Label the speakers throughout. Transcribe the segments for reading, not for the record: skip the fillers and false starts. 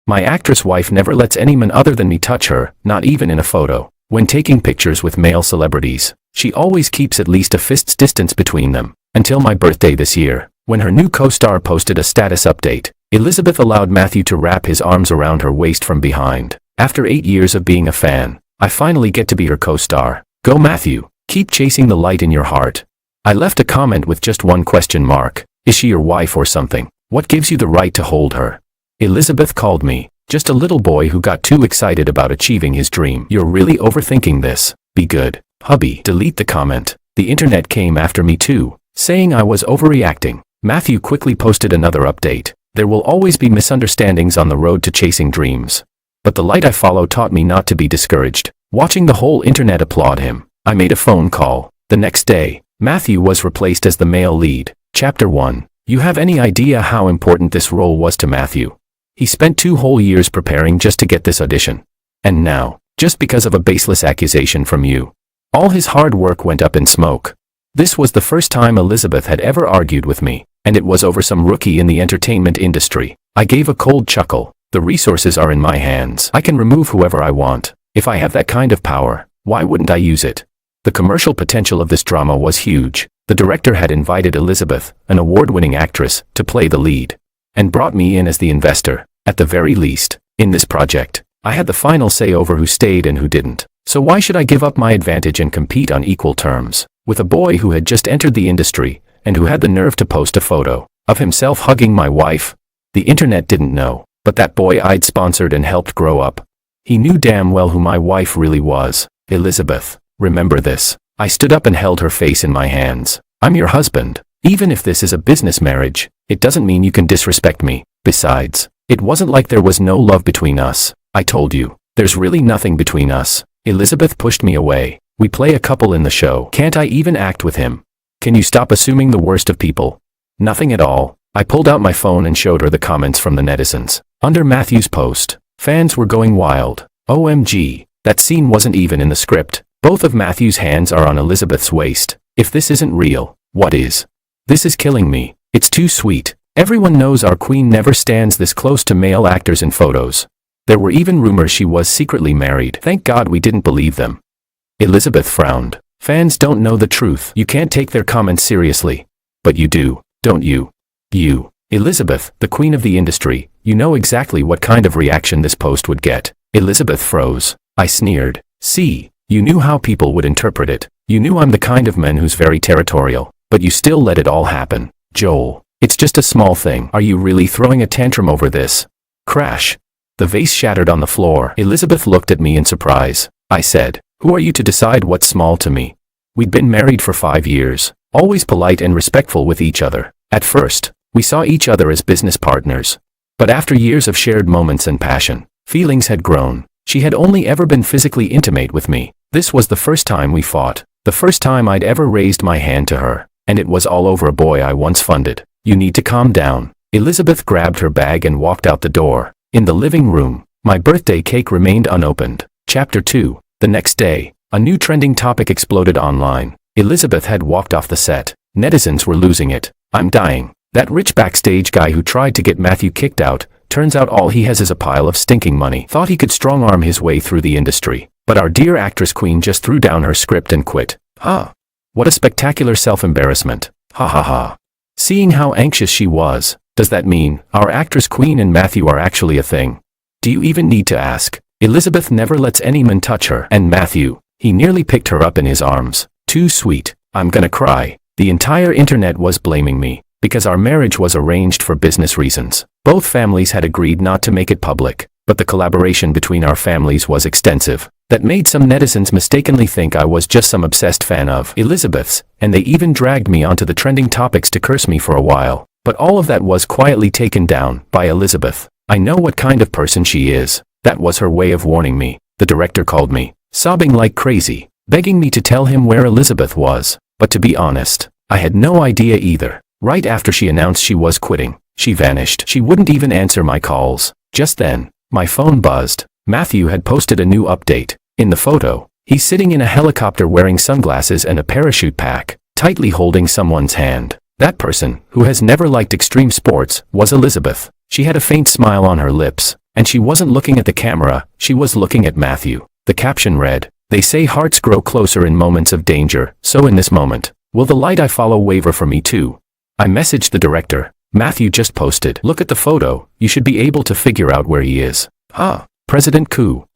Speaker 1: My actress wife never lets anyone other than me touch her, not even in a photo. When taking pictures with male celebrities, she always keeps at least a fist's distance between them. Until my birthday this year, when her new co-star posted a status update, Elizabeth allowed Matthew to wrap his arms around her waist from behind. After 8 years of being a fan, I finally get to be her co-star. Go Matthew, keep chasing the light in your heart. I left a comment with just one question mark. Is she your wife or something? What gives you the right to hold her? Elizabeth called me just a little boy who got too excited about achieving his dream. You're really overthinking this. Be good. Hubby, delete the comment. The internet came after me too, saying I was overreacting. Matthew quickly posted another update. There will always be misunderstandings on the road to chasing dreams. But the light I follow taught me not to be discouraged. Watching the whole internet applaud him, I made a phone call. The next day, Matthew was replaced as the male lead. Chapter 1. You have any idea how important this role was to Matthew? He spent 2 whole years preparing just to get this audition. And now, just because of a baseless accusation from you, all his hard work went up in smoke. This was the first time Elizabeth had ever argued with me, and it was over some rookie in the entertainment industry. I gave a cold chuckle. The resources are in my hands. I can remove whoever I want. If I have that kind of power, why wouldn't I use it? The commercial potential of this drama was huge. The director had invited Elizabeth, an award-winning actress, to play the lead, and brought me in as the investor. At the very least, in this project, I had the final say over who stayed and who didn't. So why should I give up my advantage and compete on equal terms with a boy who had just entered the industry and who had the nerve to post a photo of himself hugging my wife? The internet didn't know, but that boy I'd sponsored and helped grow up. He knew damn well who my wife really was. Elizabeth, remember this. I stood up and held her face in my hands. I'm your husband. Even if this is a business marriage, it doesn't mean you can disrespect me. Besides, it wasn't like there was no love between us. I told you, there's really nothing between us. Elizabeth pushed me away. We play a couple in the show. Can't I even act with him? Can you stop assuming the worst of people? Nothing at all. I pulled out my phone and showed her the comments from the netizens. Under Matthew's post, fans were going wild. OMG, that scene wasn't even in the script. Both of Matthew's hands are on Elizabeth's waist. If this isn't real, what is? This is killing me. It's too sweet. Everyone knows our queen never stands this close to male actors in photos. There were even rumors she was secretly married. Thank God we didn't believe them. Elizabeth frowned. Fans don't know the truth. You can't take their comments seriously. But you do, don't you? You, Elizabeth, the queen of the industry, you know exactly what kind of reaction this post would get. Elizabeth froze. I sneered. See, you knew how people would interpret it. You knew I'm the kind of man who's very territorial, but you still let it all happen. Joel, it's just a small thing. Are you really throwing a tantrum over this? Crash. The vase shattered on the floor. Elizabeth looked at me in surprise. I said, who are you to decide what's small to me? We'd been married for 5 years, always polite and respectful with each other. At first, we saw each other as business partners. But after years of shared moments and passion, feelings had grown. She had only ever been physically intimate with me. This was the first time we fought, the first time I'd ever raised my hand to her, and it was all over a boy I once funded. You need to calm down. Elizabeth grabbed her bag and walked out the door. In the living room, my birthday cake remained unopened. Chapter 2. The next day, a new trending topic exploded online. Elizabeth had walked off the set. Netizens were losing it. I'm dying. That rich backstage guy who tried to get Matthew kicked out, turns out all he has is a pile of stinking money. Thought he could strong-arm his way through the industry. But our dear actress queen just threw down her script and quit. What a spectacular self-embarrassment. Ha ha ha. Seeing how anxious she was, does that mean our actress queen and Matthew are actually a thing? Do you even need to ask? Elizabeth never lets any man touch her. And Matthew, he nearly picked her up in his arms. Too sweet. I'm gonna cry. The entire internet was blaming me, because our marriage was arranged for business reasons. Both families had agreed not to make it public, but the collaboration between our families was extensive. That made some netizens mistakenly think I was just some obsessed fan of Elizabeth's, and they even dragged me onto the trending topics to curse me for a while. But all of that was quietly taken down by Elizabeth. I know what kind of person she is. That was her way of warning me. The director called me, sobbing like crazy, begging me to tell him where Elizabeth was. But to be honest, I had no idea either. Right after she announced she was quitting, she vanished. She wouldn't even answer my calls. Just then, my phone buzzed. Matthew had posted a new update. In the photo, he's sitting in a helicopter wearing sunglasses and a parachute pack, tightly holding someone's hand. That person, who has never liked extreme sports, was Elizabeth. She had a faint smile on her lips, And she wasn't looking at the camera, she was looking at Matthew. The caption read, "They say hearts grow closer in moments of danger, so in this moment, will the light I follow waver for me too?" I messaged the director. Matthew just posted, "Look at the photo, you should be able to figure out where he is." "Huh, President Koo.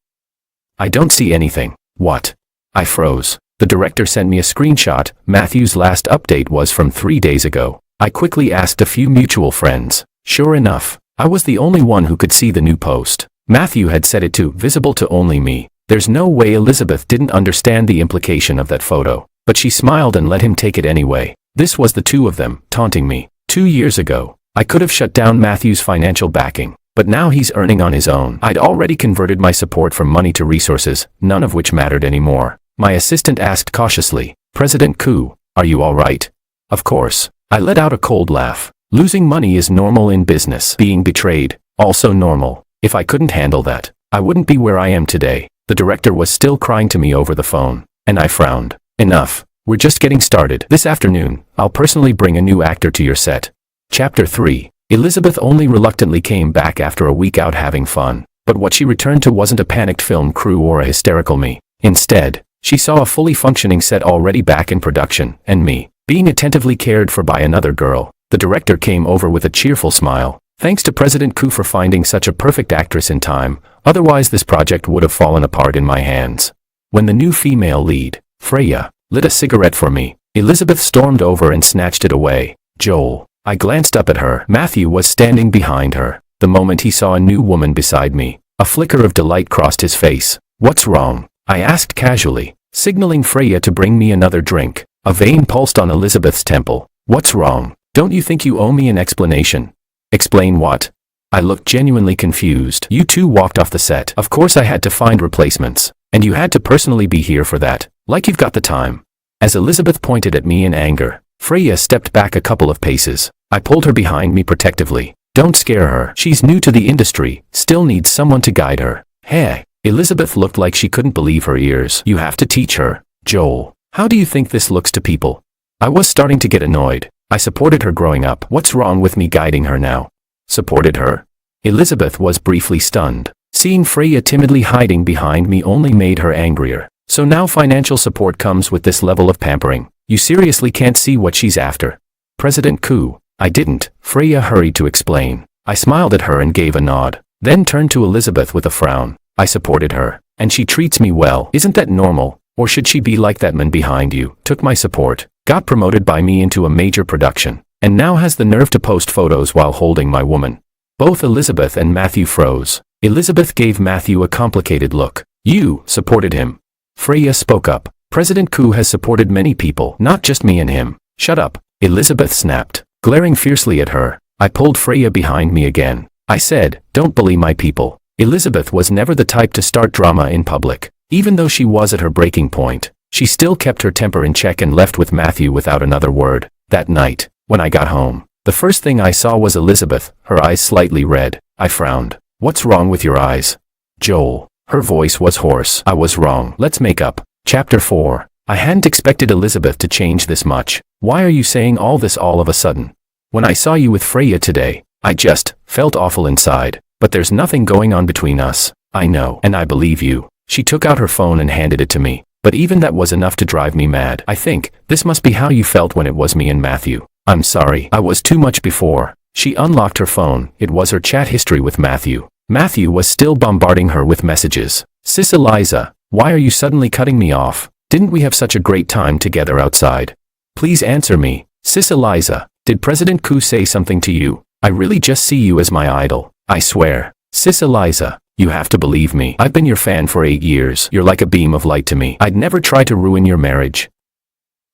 Speaker 1: I don't see anything." "What?" I froze. The director sent me a screenshot. Matthew's last update was from 3 days ago. I quickly asked a few mutual friends. Sure enough, I was the only one who could see the new post. Matthew had set it to visible to only me. There's no way Elizabeth didn't understand the implication of that photo, but she smiled and let him take it anyway. This was the two of them, taunting me. 2 years ago, I could have shut down Matthew's financial backing, but now he's earning on his own. I'd already converted my support from money to resources, none of which mattered anymore. My assistant asked cautiously, "President Koo, are you all right?" Of course. I let out a cold laugh. Losing money is normal in business. Being betrayed, also normal. If I couldn't handle that, I wouldn't be where I am today. The director was still crying to me over the phone, and I frowned. Enough. We're just getting started. This afternoon, I'll personally bring a new actor to your set. Chapter 3. Elizabeth only reluctantly came back after a week out having fun, but what she returned to wasn't a panicked film crew or a hysterical me. Instead, she saw a fully functioning set already back in production, and me, being attentively cared for by another girl. The director came over with a cheerful smile. "Thanks to President Koo for finding such a perfect actress in time, otherwise this project would have fallen apart in my hands." When the new female lead, Freya, lit a cigarette for me, Elizabeth stormed over and snatched it away. "Joel." I glanced up at her. Matthew was standing behind her. The moment he saw a new woman beside me, a flicker of delight crossed his face. "What's wrong?" I asked casually, signaling Freya to bring me another drink. A vein pulsed on Elizabeth's temple. "What's wrong? Don't you think you owe me an explanation?" "Explain what?" I looked genuinely confused. "You two walked off the set. Of course I had to find replacements. And you had to personally be here for that. Like you've got the time." As Elizabeth pointed at me in anger, Freya stepped back a couple of paces. I pulled her behind me protectively. "Don't scare her. She's new to the industry, still needs someone to guide her." "Hey." Elizabeth looked like she couldn't believe her ears. "You have to teach her, Joel. How do you think this looks to people?" I was starting to get annoyed. I supported her growing up. What's wrong with me guiding her now? Supported her? Elizabeth was briefly stunned. Seeing Freya timidly hiding behind me only made her angrier. "So now financial support comes with this level of pampering. You seriously can't see what she's after?" "President Koo." I didn't, Freya hurried to explain. I smiled at her and gave a nod, then turned to Elizabeth with a frown. "I supported her, and she treats me well. Isn't that normal? Or should she be like that man behind you? Took my support, got promoted by me into a major production, and now has the nerve to post photos while holding my woman." Both Elizabeth and Matthew froze. Elizabeth gave Matthew a complicated look. "You supported him." Freya spoke up. "President Koo has supported many people, not just me and him." "Shut up," Elizabeth snapped. Glaring fiercely at her, I pulled Freya behind me again. I said, "Don't bully my people." Elizabeth was never the type to start drama in public. Even though she was at her breaking point, she still kept her temper in check and left with Matthew without another word. That night, when I got home, the first thing I saw was Elizabeth, her eyes slightly red. I frowned. "What's wrong with your eyes?" "Joel." Her voice was hoarse. "I was wrong. Let's make up." Chapter 4. I hadn't expected Elizabeth to change this much. "Why are you saying all this all of a sudden? When I saw you with Freya today, I just felt awful inside. But there's nothing going on between us." "I know, and I believe you." She took out her phone and handed it to me. But even that was enough to drive me mad. "I think this must be how you felt when it was me and Matthew." "I'm sorry, I was too much before." She unlocked her phone. It was her chat history with Matthew. Matthew was still bombarding her with messages. "Sis Eliza, why are you suddenly cutting me off? Didn't we have such a great time together outside? Please answer me. Sis Eliza, did President Koo say something to you? I really just see you as my idol. I swear. Sis Eliza, you have to believe me. I've been your fan for 8 years. You're like a beam of light to me. I'd never try to ruin your marriage.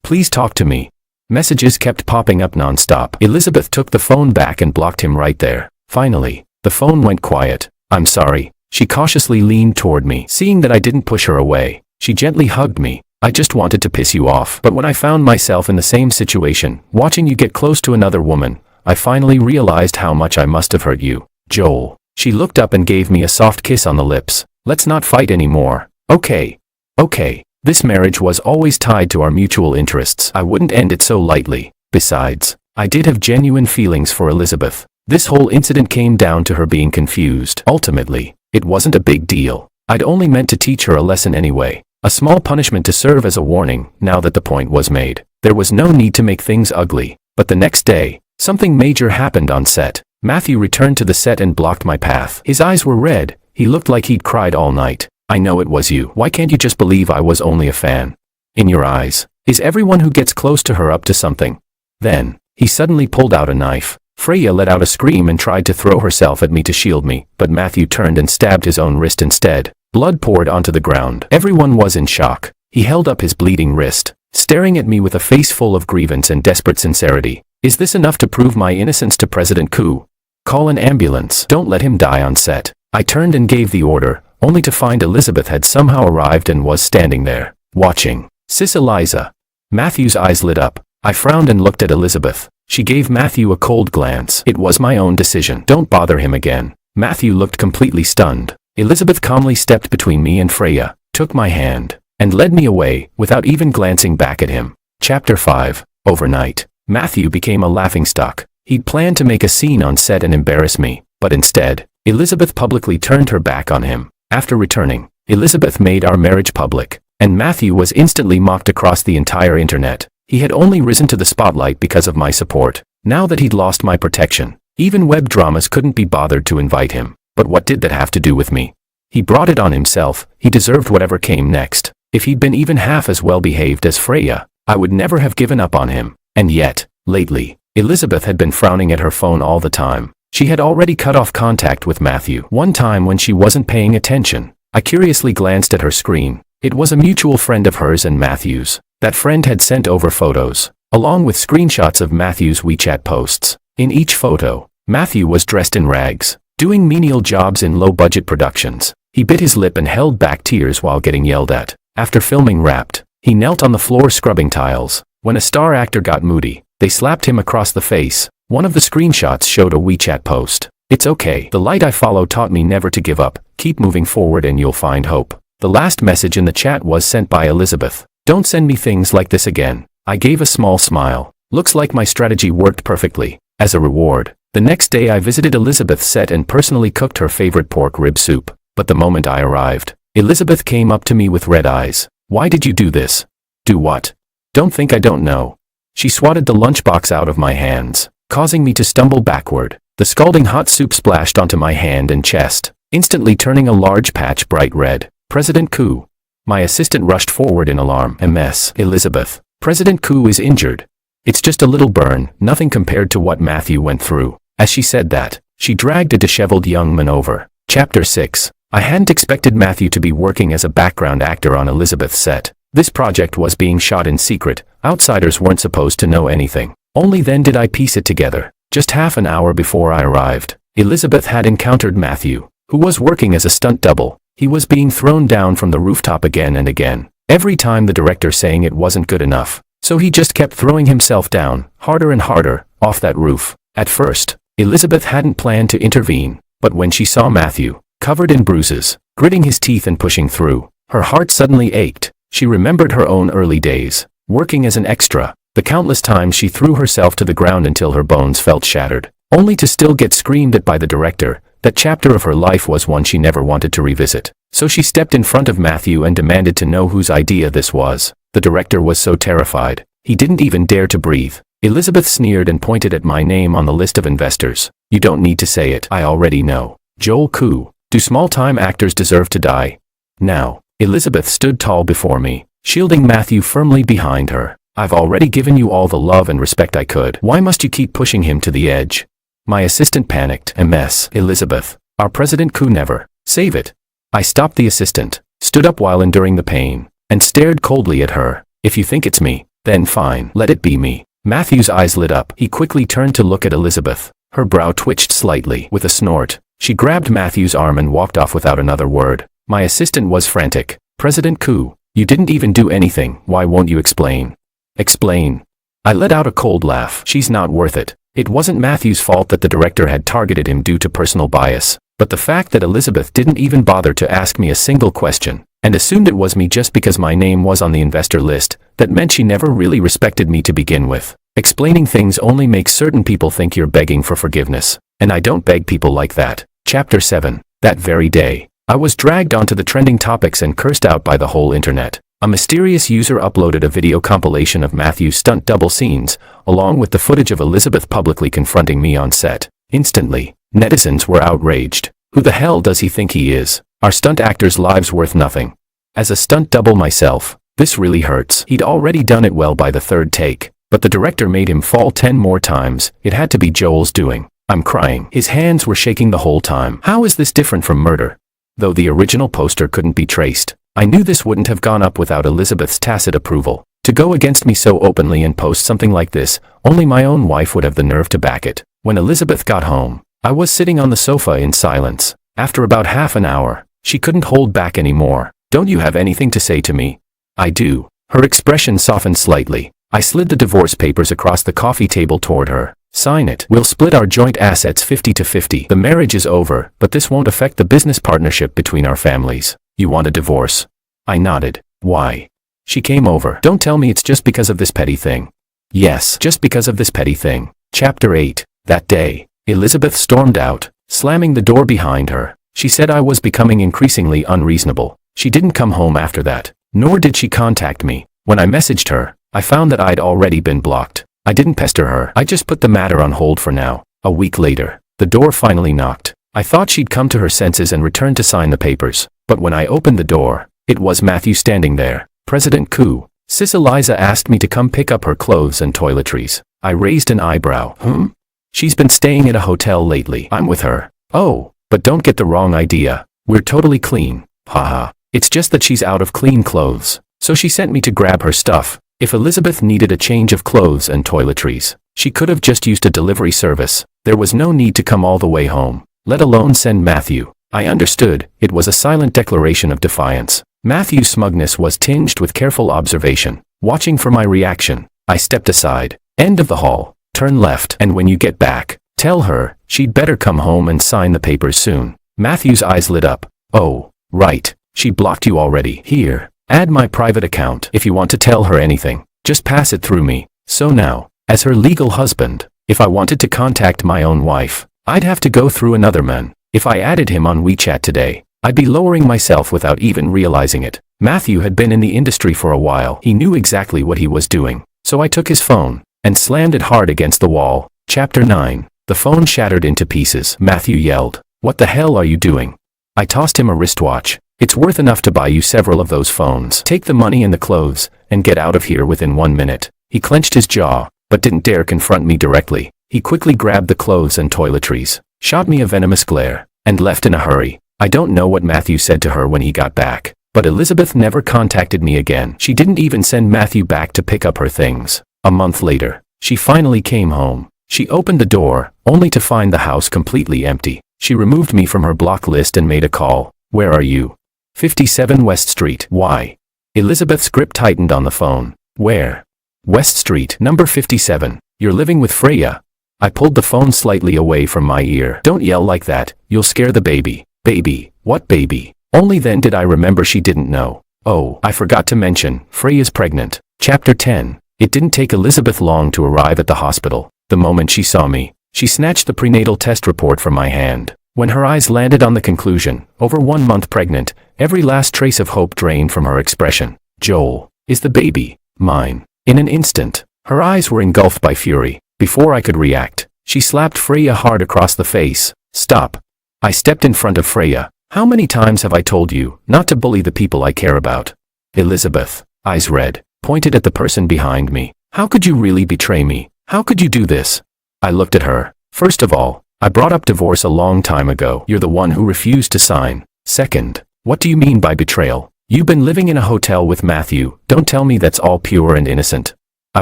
Speaker 1: Please talk to me." Messages kept popping up non-stop. Elizabeth took the phone back and blocked him right there. Finally, the phone went quiet. "I'm sorry." She cautiously leaned toward me. Seeing that I didn't push her away, she gently hugged me. "I just wanted to piss you off. But when I found myself in the same situation, watching you get close to another woman, I finally realized how much I must have hurt you, Joel." She looked up and gave me a soft kiss on the lips. "Let's not fight anymore. Okay. Okay. This marriage was always tied to our mutual interests. I wouldn't end it so lightly. Besides, I did have genuine feelings for Elizabeth. This whole incident came down to her being confused. Ultimately, it wasn't a big deal. I'd only meant to teach her a lesson anyway. A small punishment to serve as a warning, now that the point was made. There was no need to make things ugly. But the next day, something major happened on set. Matthew returned to the set and blocked my path. His eyes were red. He looked like he'd cried all night. I know it was you. Why can't you just believe I was only a fan? In your eyes, is everyone who gets close to her up to something? Then, he suddenly pulled out a knife. Freya let out a scream and tried to throw herself at me to shield me, but Matthew turned and stabbed his own wrist instead. Blood poured onto the ground. Everyone was in shock. He held up his bleeding wrist, staring at me with a face full of grievance and desperate sincerity. Is this enough to prove my innocence to President Koo? Call an ambulance. Don't let him die on set. I turned and gave the order, only to find Elizabeth had somehow arrived and was standing there, watching. Sis Eliza. Matthew's eyes lit up. I frowned and looked at Elizabeth. She gave Matthew a cold glance. It was my own decision. Don't bother him again. Matthew looked completely stunned. Elizabeth calmly stepped between me and Freya, took my hand, and led me away, without even glancing back at him. Chapter 5. Overnight, Matthew became a laughingstock. He'd planned to make a scene on set and embarrass me, but instead, Elizabeth publicly turned her back on him. After returning, Elizabeth made our marriage public, and Matthew was instantly mocked across the entire internet. He had only risen to the spotlight because of my support. Now that he'd lost my protection, even web dramas couldn't be bothered to invite him. But what did that have to do with me? He brought it on himself. He deserved whatever came next. If he'd been even half as well behaved as Freya, I would never have given up on him. And yet, lately, Elizabeth had been frowning at her phone all the time. She had already cut off contact with Matthew. One time when she wasn't paying attention, I curiously glanced at her screen. It was a mutual friend of hers and Matthew's. That friend had sent over photos, along with screenshots of Matthew's WeChat posts. In each photo, Matthew was dressed in rags, doing menial jobs in low-budget productions. He bit his lip and held back tears while getting yelled at. After filming Wrapped, he knelt on the floor scrubbing tiles. When a star actor got moody, they slapped him across the face. One of the screenshots showed a WeChat post. It's okay. The light I follow taught me never to give up. Keep moving forward and you'll find hope. The last message in the chat was sent by Elizabeth. Don't send me things like this again. I gave a small smile. Looks like my strategy worked perfectly. As a reward, the next day I visited Elizabeth's set and personally cooked her favorite pork rib soup. But the moment I arrived, Elizabeth came up to me with red eyes. Why did you do this? Do what? Don't think I don't know. She swatted the lunchbox out of my hands, causing me to stumble backward. The scalding hot soup splashed onto my hand and chest, instantly turning a large patch bright red. President Koo. My assistant rushed forward in alarm. MS. Elizabeth. President Koo is injured. It's just a little burn, nothing compared to what Matthew went through. As she said that, she dragged a disheveled young man over. Chapter 6. I hadn't expected Matthew to be working as a background actor on Elizabeth's set. This project was being shot in secret. Outsiders weren't supposed to know anything. Only then did I piece it together. Just half an hour before I arrived, Elizabeth had encountered Matthew, who was working as a stunt double. He was being thrown down from the rooftop again and again, every time the director saying it wasn't good enough. So he just kept throwing himself down, harder and harder, off that roof. At first, Elizabeth hadn't planned to intervene, but when she saw Matthew, covered in bruises, gritting his teeth and pushing through, her heart suddenly ached. She remembered her own early days, working as an extra, the countless times she threw herself to the ground until her bones felt shattered, only to still get screamed at by the director. That chapter of her life was one she never wanted to revisit. So she stepped in front of Matthew and demanded to know whose idea this was. The director was so terrified, he didn't even dare to breathe. Elizabeth sneered and pointed at my name on the list of investors. You don't need to say it, I already know. Joel Koo. Do small-time actors deserve to die? Now, Elizabeth stood tall before me, shielding Matthew firmly behind her. I've already given you all the love and respect I could. Why must you keep pushing him to the edge? My assistant panicked. MS. Elizabeth. Our President Koo never. Save it. I stopped the assistant, stood up while enduring the pain, and stared coldly at her. If you think it's me, then fine. Let it be me. Matthew's eyes lit up. He quickly turned to look at Elizabeth. Her brow twitched slightly. With a snort, she grabbed Matthew's arm and walked off without another word. My assistant was frantic. President Koo, you didn't even do anything. Why won't you explain? Explain. I let out a cold laugh. She's not worth it. It wasn't Matthew's fault that the director had targeted him due to personal bias, but the fact that Elizabeth didn't even bother to ask me a single question, and assumed it was me just because my name was on the investor list, that meant she never really respected me to begin with. Explaining things only makes certain people think you're begging for forgiveness. And I don't beg people like that. Chapter 7. That very day, I was dragged onto the trending topics and cursed out by the whole internet. A mysterious user uploaded a video compilation of Matthew's stunt double scenes, along with the footage of Elizabeth publicly confronting me on set. Instantly, netizens were outraged. Who the hell does he think he is? Are stunt actors' lives worth nothing? As a stunt double myself, this really hurts. He'd already done it well by the third take, but the director made him fall 10 more times. It had to be Joel's doing. I'm crying. His hands were shaking the whole time. How is this different from murder? Though the original poster couldn't be traced, I knew this wouldn't have gone up without Elizabeth's tacit approval. To go against me so openly and post something like this, only my own wife would have the nerve to back it. When Elizabeth got home, I was sitting on the sofa in silence. After about half an hour, she couldn't hold back anymore. Don't you have anything to say to me? I do. Her expression softened slightly. I slid the divorce papers across the coffee table toward her. Sign it. We'll split our joint assets 50-50. The marriage is over, but this won't affect the business partnership between our families. You want a divorce? I nodded. Why? She came over. Don't tell me it's just because of this petty thing. Yes, just because of this petty thing. Chapter 8. That day, Elizabeth stormed out, slamming the door behind her. She said I was becoming increasingly unreasonable. She didn't come home after that, nor did she contact me. When I messaged her, I found that I'd already been blocked. I didn't pester her. I just put the matter on hold for now. A week later, the door finally knocked. I thought she'd come to her senses and return to sign the papers. But when I opened the door, it was Matthew standing there. President Koo. Sis Eliza asked me to come pick up her clothes and toiletries. I raised an eyebrow. She's been staying at a hotel lately. I'm with her. Oh, but don't get the wrong idea. We're totally clean. Haha. It's just that she's out of clean clothes. So she sent me to grab her stuff. If Elizabeth needed a change of clothes and toiletries, she could have just used a delivery service. There was no need to come all the way home, let alone send Matthew. I understood. It was a silent declaration of defiance. Matthew's smugness was tinged with careful observation, watching for my reaction. I stepped aside. End of the hall. Turn left. And when you get back, tell her she'd better come home and sign the papers soon. Matthew's eyes lit up. Oh, right. She blocked you already. Here. Add my private account. If you want to tell her anything, just pass it through me. So now, as her legal husband, if I wanted to contact my own wife, I'd have to go through another man. If I added him on WeChat today, I'd be lowering myself without even realizing it. Matthew had been in the industry for a while. He knew exactly what he was doing. So I took his phone and slammed it hard against the wall. Chapter 9. The phone shattered into pieces. Matthew yelled, "What the hell are you doing?" I tossed him a wristwatch. It's worth enough to buy you several of those phones. Take the money and the clothes, and get out of here within 1 minute. He clenched his jaw, but didn't dare confront me directly. He quickly grabbed the clothes and toiletries, shot me a venomous glare, and left in a hurry. I don't know what Matthew said to her when he got back, but Elizabeth never contacted me again. She didn't even send Matthew back to pick up her things. A month later, she finally came home. She opened the door, only to find the house completely empty. She removed me from her block list and made a call. Where are you? 57 West Street. Why? Elizabeth's grip tightened on the phone. Where? West Street, number 57. You're living with Freya. I pulled the phone slightly away from my ear. Don't yell like that, you'll scare the baby. Baby? What baby? Only then did I remember she didn't know. Oh, I forgot to mention, Freya's pregnant. Chapter 10. It didn't take Elizabeth long to arrive at the hospital. The moment she saw me, she snatched the prenatal test report from my hand. When her eyes landed on the conclusion, over 1 month pregnant, every last trace of hope drained from her expression. Joel, is the baby mine? In an instant, her eyes were engulfed by fury. Before I could react, she slapped Freya hard across the face. Stop. I stepped in front of Freya. How many times have I told you not to bully the people I care about? Elizabeth, eyes red, pointed at the person behind me. How could you really betray me? How could you do this? I looked at her. First of all, I brought up divorce a long time ago. You're the one who refused to sign. Second, what do you mean by betrayal? You've been living in a hotel with Matthew. Don't tell me that's all pure and innocent. I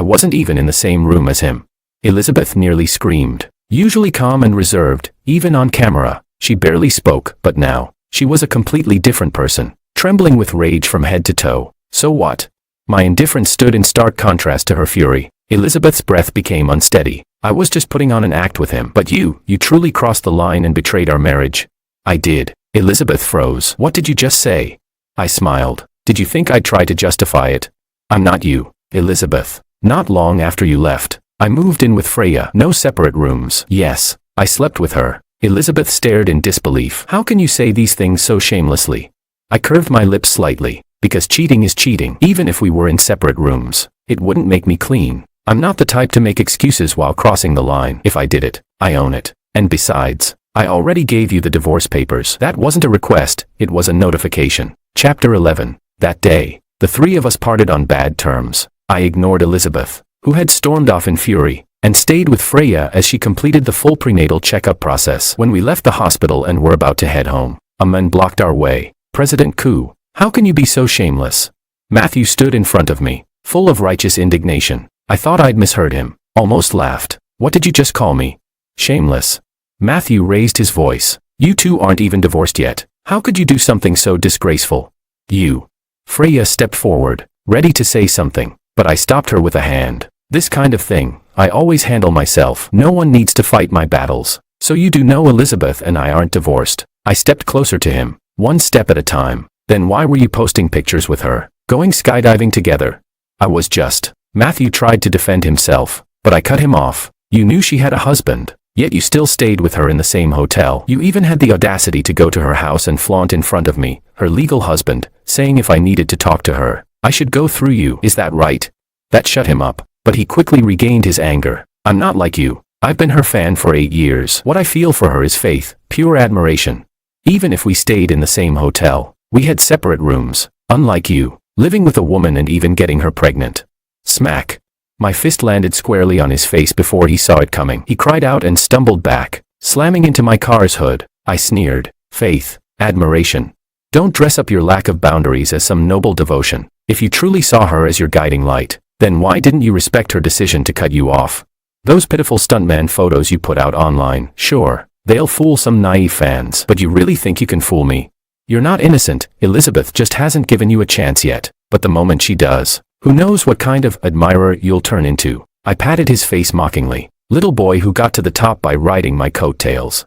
Speaker 1: wasn't even in the same room as him. Elizabeth nearly screamed. Usually calm and reserved, even on camera, she barely spoke, but now, she was a completely different person, trembling with rage from head to toe. So what? My indifference stood in stark contrast to her fury. Elizabeth's breath became unsteady. I was just putting on an act with him. But you truly crossed the line and betrayed our marriage. I did. Elizabeth froze. What did you just say? I smiled. Did you think I'd try to justify it? I'm not you, Elizabeth. Not long after you left, I moved in with Freya. No separate rooms. Yes, I slept with her. Elizabeth stared in disbelief. How can you say these things so shamelessly? I curved my lips slightly. Because cheating is cheating. Even if we were in separate rooms, it wouldn't make me clean. I'm not the type to make excuses while crossing the line. If I did it, I own it. And besides, I already gave you the divorce papers. That wasn't a request, it was a notification. Chapter 11. That day, the three of us parted on bad terms. I ignored Elizabeth, who had stormed off in fury, and stayed with Freya as she completed the full prenatal checkup process. When we left the hospital and were about to head home, a man blocked our way. President Koo, how can you be so shameless? Matthew stood in front of me, full of righteous indignation. I thought I'd misheard him, almost laughed. What did you just call me? Shameless. Matthew raised his voice. You two aren't even divorced yet. How could you do something so disgraceful? You. Freya stepped forward, ready to say something, but I stopped her with a hand. This kind of thing, I always handle myself. No one needs to fight my battles. So you do know Elizabeth and I aren't divorced. I stepped closer to him, one step at a time. Then why were you posting pictures with her, going skydiving together? I was just. Matthew tried to defend himself, but I cut him off. You knew she had a husband, yet you still stayed with her in the same hotel. You even had the audacity to go to her house and flaunt in front of me, her legal husband, saying if I needed to talk to her, I should go through you. Is that right? That shut him up, but he quickly regained his anger. I'm not like you. I've been her fan for 8 years. What I feel for her is faith, pure admiration. Even if we stayed in the same hotel, we had separate rooms, unlike you, living with a woman and even getting her pregnant. Smack. My fist landed squarely on his face before he saw it coming. He cried out and stumbled back, slamming into my car's hood. I sneered. Faith, admiration. Don't dress up your lack of boundaries as some noble devotion. If you truly saw her as your guiding light, then why didn't you respect her decision to cut you off? Those pitiful stuntman photos you put out online, sure, they'll fool some naive fans, but you really think you can fool me? You're not innocent. Elizabeth just hasn't given you a chance yet, but the moment she does, who knows what kind of admirer you'll turn into? I patted his face mockingly. Little boy who got to the top by riding my coattails.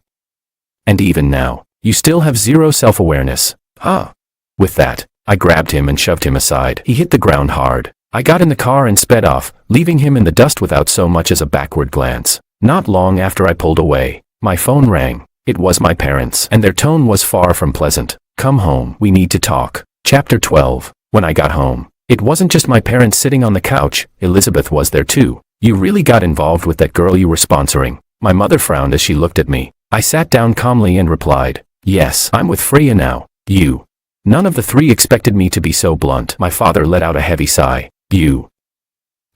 Speaker 1: And even now, you still have zero self-awareness, huh? With that, I grabbed him and shoved him aside. He hit the ground hard. I got in the car and sped off, leaving him in the dust without so much as a backward glance. Not long after I pulled away, my phone rang. It was my parents, and their tone was far from pleasant. Come home, we need to talk. Chapter 12. When I got home, it wasn't just my parents sitting on the couch, Elizabeth was there too. You really got involved with that girl you were sponsoring. My mother frowned as she looked at me. I sat down calmly and replied, yes, I'm with Freya now. You. None of the three expected me to be so blunt. My father let out a heavy sigh. You.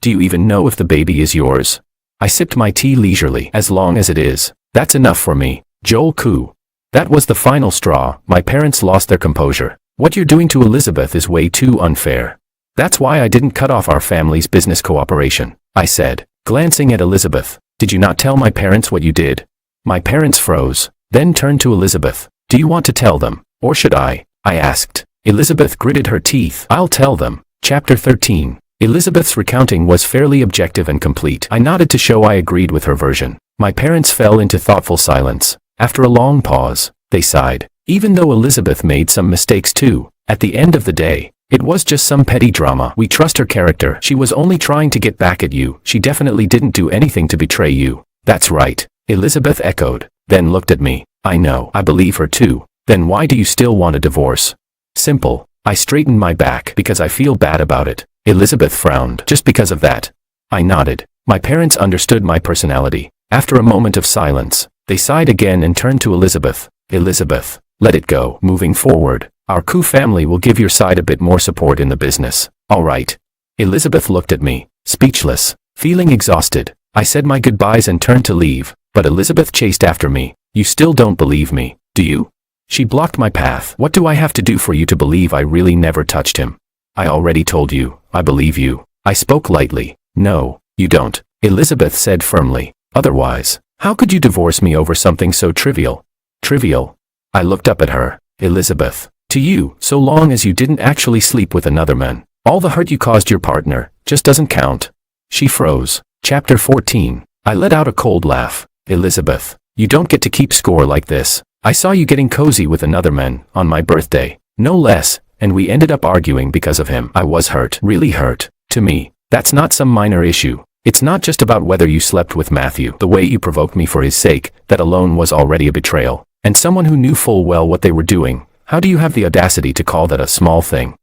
Speaker 1: Do you even know if the baby is yours? I sipped my tea leisurely. As long as it is, that's enough for me. Joel Koo. That was the final straw. My parents lost their composure. What you're doing to Elizabeth is way too unfair. That's why I didn't cut off our family's business cooperation, I said, glancing at Elizabeth. Did you not tell my parents what you did? My parents froze, then turned to Elizabeth. Do you want to tell them, or should I asked. Elizabeth gritted her teeth. I'll tell them. Chapter 13. Elizabeth's recounting was fairly objective and complete. I nodded to show I agreed with her version. My parents fell into thoughtful silence. After a long pause, they sighed. Even though Elizabeth made some mistakes too, at the end of the day, it was just some petty drama. We trust her character. She was only trying to get back at you. She definitely didn't do anything to betray you. That's right, Elizabeth echoed, then looked at me. I know. I believe her too. Then why do you still want a divorce? Simple. I straightened my back because I feel bad about it. Elizabeth frowned. Just because of that? I nodded. My parents understood my personality. After a moment of silence, they sighed again and turned to Elizabeth. Elizabeth, let it go. Moving forward, our Koo family will give your side a bit more support in the business. All right. Elizabeth looked at me, speechless, feeling exhausted. I said my goodbyes and turned to leave, but Elizabeth chased after me. You still don't believe me, do you? She blocked my path. What do I have to do for you to believe I really never touched him? I already told you, I believe you. I spoke lightly. No, you don't, Elizabeth said firmly. Otherwise, how could you divorce me over something so trivial? Trivial? I looked up at her. Elizabeth, to you, so long as you didn't actually sleep with another man, all the hurt you caused your partner just doesn't count. She froze. Chapter 14. I let out a cold laugh. Elizabeth, you don't get to keep score like this. I saw you getting cozy with another man, on my birthday, no less, and we ended up arguing because of him. I was hurt, really hurt. To me, that's not some minor issue. It's not just about whether you slept with Matthew. The way you provoked me for his sake, that alone was already a betrayal. And someone who knew full well what they were doing, how do you have the audacity to call that a small thing?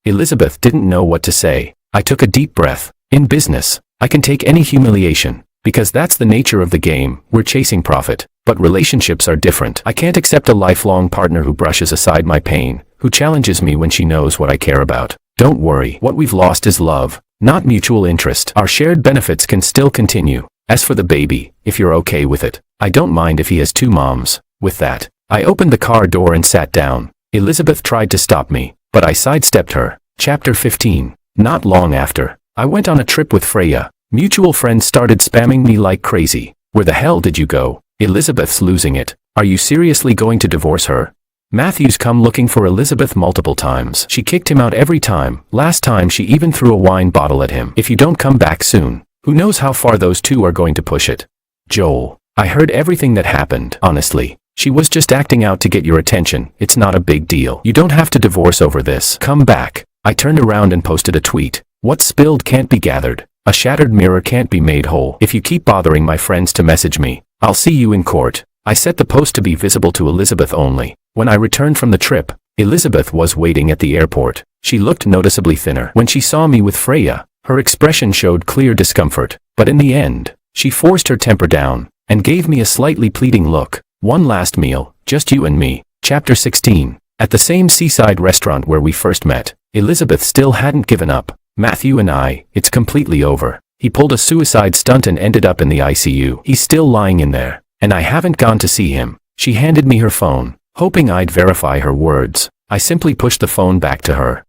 Speaker 1: Elizabeth didn't know what to say. I took a deep breath. In business, I can take any humiliation, because that's the nature of the game. We're chasing profit. But relationships are different. I can't accept a lifelong partner who brushes aside my pain, who challenges me when she knows what I care about. Don't worry, what we've lost is love, not mutual interest. Our shared benefits can still continue. As for the baby, if you're okay with it, I don't mind if he has 2 moms. With that, I opened the car door and sat down. Elizabeth tried to stop me, but I sidestepped her. Chapter 15. Not long after, I went on a trip with Freya. Mutual friends started spamming me like crazy. Where the hell did you go? Elizabeth's losing it. Are you seriously going to divorce her? Matthew's come looking for Elizabeth multiple times. She kicked him out every time. Last time she even threw a wine bottle at him. If you don't come back soon, who knows how far those two are going to push it. Joel, I heard everything that happened. Honestly, she was just acting out to get your attention. It's not a big deal. You don't have to divorce over this. Come back. I turned around and posted a tweet. What's spilled can't be gathered. A shattered mirror can't be made whole. If you keep bothering my friends to message me, I'll see you in court. I set the post to be visible to Elizabeth only. When I returned from the trip, Elizabeth was waiting at the airport. She looked noticeably thinner. When she saw me with Freya, her expression showed clear discomfort. But in the end, she forced her temper down and gave me a slightly pleading look. One last meal, just you and me. Chapter 16. At the same seaside restaurant where we first met, Elizabeth still hadn't given up. Matthew and it's completely over. He pulled a suicide stunt and ended up in the ICU. He's still lying in there, and I haven't gone to see him. She handed me her phone, hoping I'd verify her words. I simply pushed the phone back to her.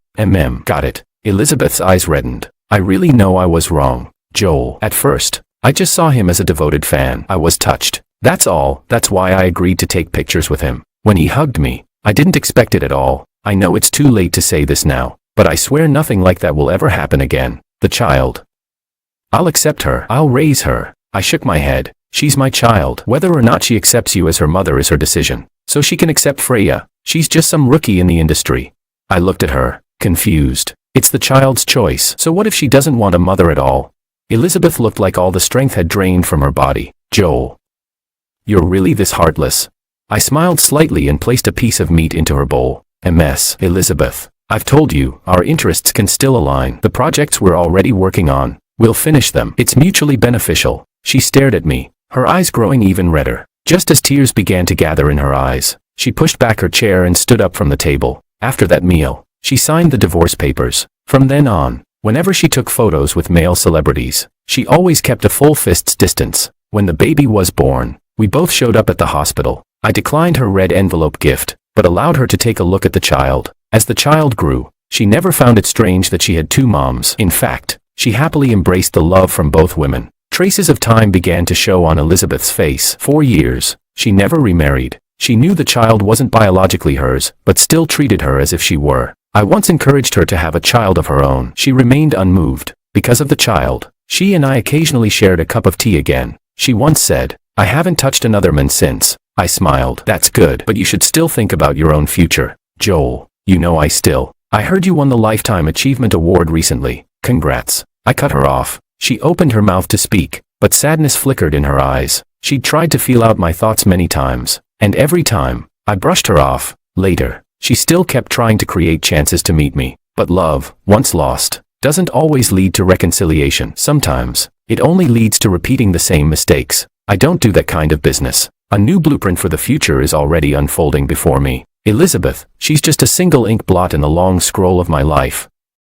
Speaker 1: Got it. Elizabeth's eyes reddened. I really know I was wrong, Joel. At first, I just saw him as a devoted fan. I was touched. That's all. That's why I agreed to take pictures with him. When he hugged me, I didn't expect it at all. I know it's too late to say this now, but I swear nothing like that will ever happen again. The child. I'll accept her. I'll raise her. I shook my head. She's my child. Whether or not she accepts you as her mother is her decision. So she can accept Freya. She's just some rookie in the industry. I looked at her, confused. It's the child's choice. So what if she doesn't want a mother at all? Elizabeth looked like all the strength had drained from her body. Joel. You're really this heartless? I smiled slightly and placed a piece of meat into her bowl. Elizabeth, I've told you, our interests can still align. The projects we're already working on, we'll finish them. It's mutually beneficial. She stared at me, her eyes growing even redder. Just as tears began to gather in her eyes, she pushed back her chair and stood up from the table. After that meal, she signed the divorce papers. From then on, whenever she took photos with male celebrities, she always kept a full fist's distance. When the baby was born, we both showed up at the hospital. I declined her red envelope gift, but allowed her to take a look at the child. As the child grew, she never found it strange that she had 2 moms. In fact, she happily embraced the love from both women. Traces of time began to show on Elizabeth's face. 4 years. She never remarried. She knew the child wasn't biologically hers, but still treated her as if she were. I once encouraged her to have a child of her own. She remained unmoved. Because of the child, she and I occasionally shared a cup of tea again. She once said, I haven't touched another man since. I smiled. That's good, but you should still think about your own future. Joel, you know I heard you won the Lifetime Achievement Award recently. Congrats. I cut her off. She opened her mouth to speak, but sadness flickered in her eyes. She'd tried to feel out my thoughts many times, and every time, I brushed her off. Later, she still kept trying to create chances to meet me. But love, once lost, doesn't always lead to reconciliation. Sometimes, it only leads to repeating the same mistakes. I don't do that kind of business. A new blueprint for the future is already unfolding before me. Elizabeth, she's just a single ink blot in the long scroll of my life.